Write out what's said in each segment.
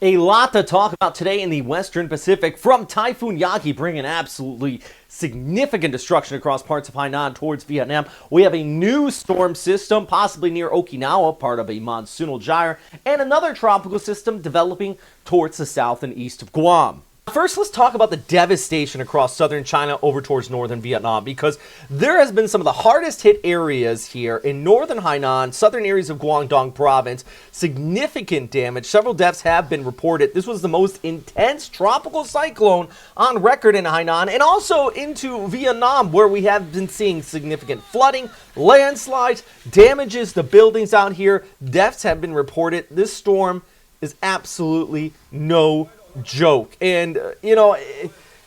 A lot to talk about today in the Western Pacific, from Typhoon Yagi bringing absolutely significant destruction across parts of Hainan towards Vietnam. We have a new storm system, possibly near Okinawa, part of a monsoonal gyre, and another tropical system developing towards the south and east of Guam. First, let's talk about the devastation across southern China over towards northern Vietnam, because there has been some of the hardest hit areas here in northern Hainan, southern areas of Guangdong province. Significant damage. Several deaths have been reported. This was the most intense tropical cyclone on record in Hainan, and also into Vietnam, where we have been seeing significant flooding, landslides, damages to buildings out here. Deaths have been reported. This storm is absolutely no joke. And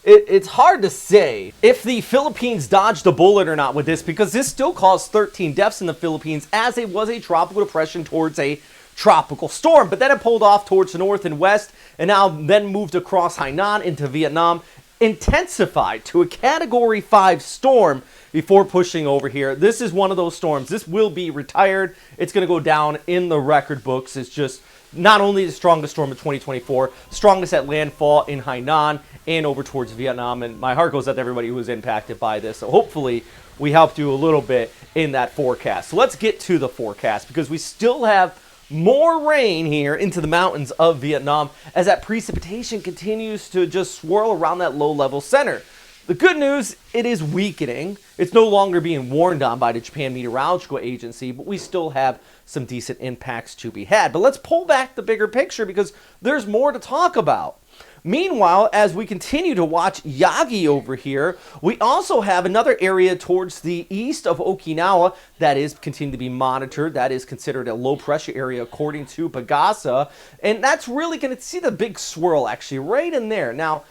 it's hard to say if the Philippines dodged a bullet or not with this, because this still caused 13 deaths in the Philippines, as it was a tropical depression towards a tropical storm. But then it pulled off towards the north and west, and now then moved across Hainan into Vietnam, intensified to a category 5 storm before pushing over here. This is one of those storms. This will be retired. It's going to go down in the record books. It's just not only the strongest storm of 2024, strongest at landfall in Hainan and over towards Vietnam. And my heart goes out to everybody who was impacted by this. So hopefully we helped you a little bit in that forecast. So let's get to the forecast, because we still have more rain here into the mountains of Vietnam as that precipitation continues to just swirl around that low-level center. The good news, it is weakening. It's no longer being warned on by the Japan Meteorological Agency, but we still have some decent impacts to be had. But let's pull back the bigger picture, because there's more to talk about. Meanwhile, as we continue to watch Yagi over here, we also have another area towards the east of Okinawa that is continuing to be monitored. That is considered a low pressure area according to Pagasa. And that's really going to see the big swirl actually right in there. Now,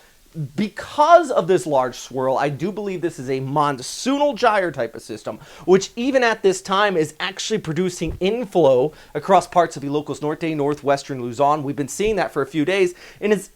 because of this large swirl, I do believe this is a monsoonal gyre type of system, which even at this time is actually producing inflow across parts of Ilocos Norte, northwestern Luzon. We've been seeing that for a few days, and it's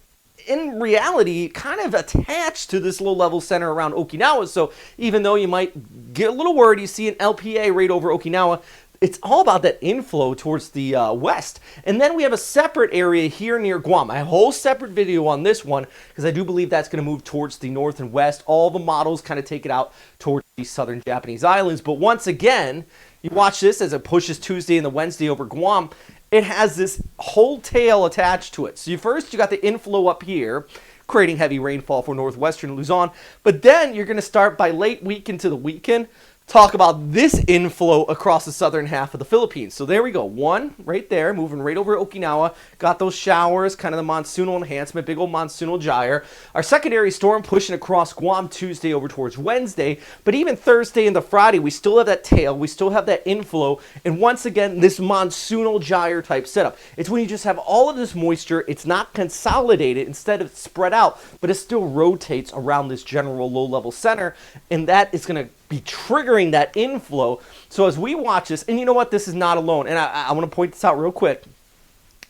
in reality kind of attached to this low-level center around Okinawa. So even though you might get a little worried, you see an LPA right over Okinawa, it's all about that inflow towards the west. And then we have a separate area here near Guam. A whole separate video on this one, because I do believe that's going to move towards the north and west. All the models kind of take it out towards the southern Japanese islands. But once again, you watch this as it pushes Tuesday and the Wednesday over Guam. It has this whole tail attached to it. So first you got the inflow up here, creating heavy rainfall for northwestern Luzon. But then you're going to start by late week into the weekend, talk about this inflow across the southern half of the Philippines. So there we go. One right there, moving right over Okinawa. Got those showers, kind of the monsoonal enhancement, big old monsoonal gyre. Our secondary storm pushing across Guam Tuesday over towards Wednesday. But even Thursday into Friday, we still have that tail. We still have that inflow. And once again, this monsoonal gyre type setup. It's when you just have all of this moisture. It's not consolidated. Instead, it's spread out, but it still rotates around this general low-level center. And that is going to be triggering that inflow. So as we watch this, and you know what, this is not alone, and I want to point this out real quick.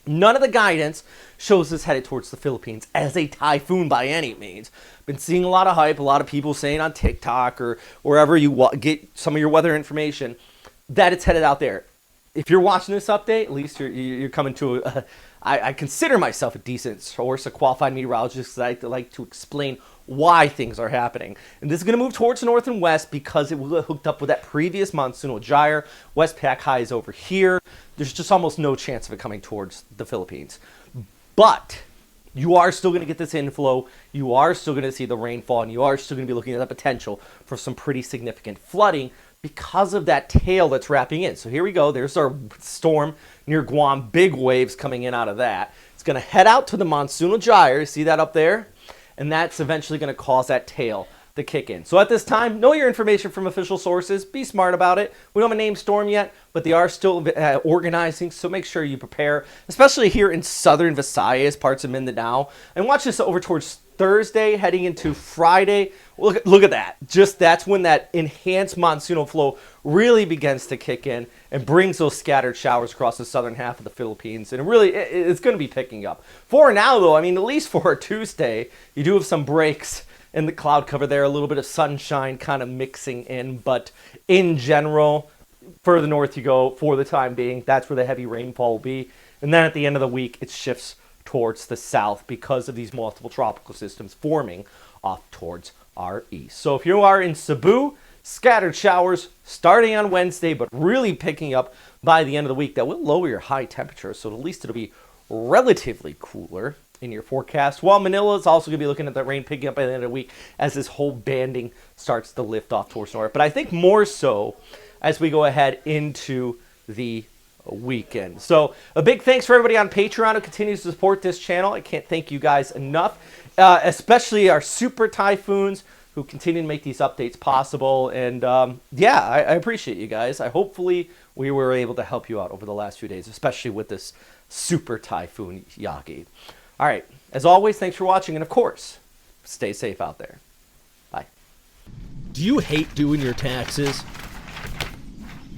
None of the guidance shows this headed towards the Philippines as a typhoon by any means. Been seeing a lot of hype, a lot of people saying on TikTok or wherever you get some of your weather information that it's headed out there. If you're watching this update, at least you're coming to I consider myself a decent source, a qualified meteorologist, because I like to explain why things are happening. And this is going to move towards the north and west because it was hooked up with that previous monsoonal gyre. Westpac high is over here. There's just almost no chance of it coming towards the Philippines. But you are still going to get this inflow. You are still going to see the rainfall, and you are still going to be looking at the potential for some pretty significant flooding because of that tail that's wrapping in. So here we go. There's our storm near Guam. Big waves coming in out of that. It's going to head out to the monsoonal gyre. See that up there? And that's eventually going to cause that tail to kick in. So at this time, know your information from official sources. Be smart about it. We don't have a named storm yet, but they are still organizing, so make sure you prepare, especially here in southern Visayas, parts of Mindanao. And watch this over towards Thursday, heading into Friday. Look at that. Just that's when that enhanced monsoonal flow really begins to kick in and brings those scattered showers across the southern half of the Philippines. And it's going to be picking up. For now, though, I mean, at least for Tuesday, you do have some breaks in the cloud cover there, a little bit of sunshine kind of mixing in. But in general, further north you go for the time being, that's where the heavy rainfall will be. And then at the end of the week, it shifts towards the south because of these multiple tropical systems forming off towards our east. So if you are in Cebu, scattered showers starting on Wednesday, but really picking up by the end of the week. That will lower your high temperature, so at least it'll be relatively cooler in your forecast. While Manila is also going to be looking at that rain picking up by the end of the week as this whole banding starts to lift off towards north. But I think more so as we go ahead into the weekend. So a big thanks for everybody on Patreon who continues to support this channel. I can't thank you guys enough, especially our super typhoons who continue to make these updates possible. And yeah, I appreciate you guys. Hopefully we were able to help you out over the last few days, especially with this super Typhoon Yagi. All right, as always, thanks for watching, and of course, stay safe out there. Bye. Do you hate doing your taxes?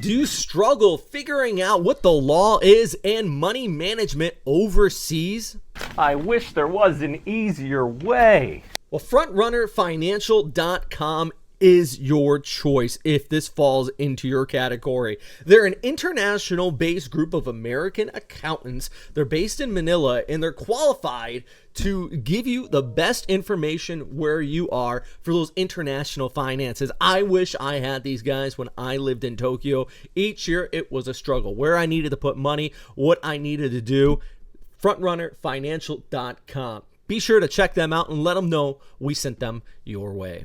Do you struggle figuring out what the law is and money management overseas? I wish there was an easier way. Well, FrontrunnerFinancial.com is your choice if this falls into your category. They're an international-based group of American accountants. They're based in Manila, and they're qualified to give you the best information where you are for those international finances. I wish I had these guys when I lived in Tokyo. Each year, it was a struggle. Where I needed to put money, what I needed to do. FrontrunnerFinancial.com. Be sure to check them out and let them know we sent them your way.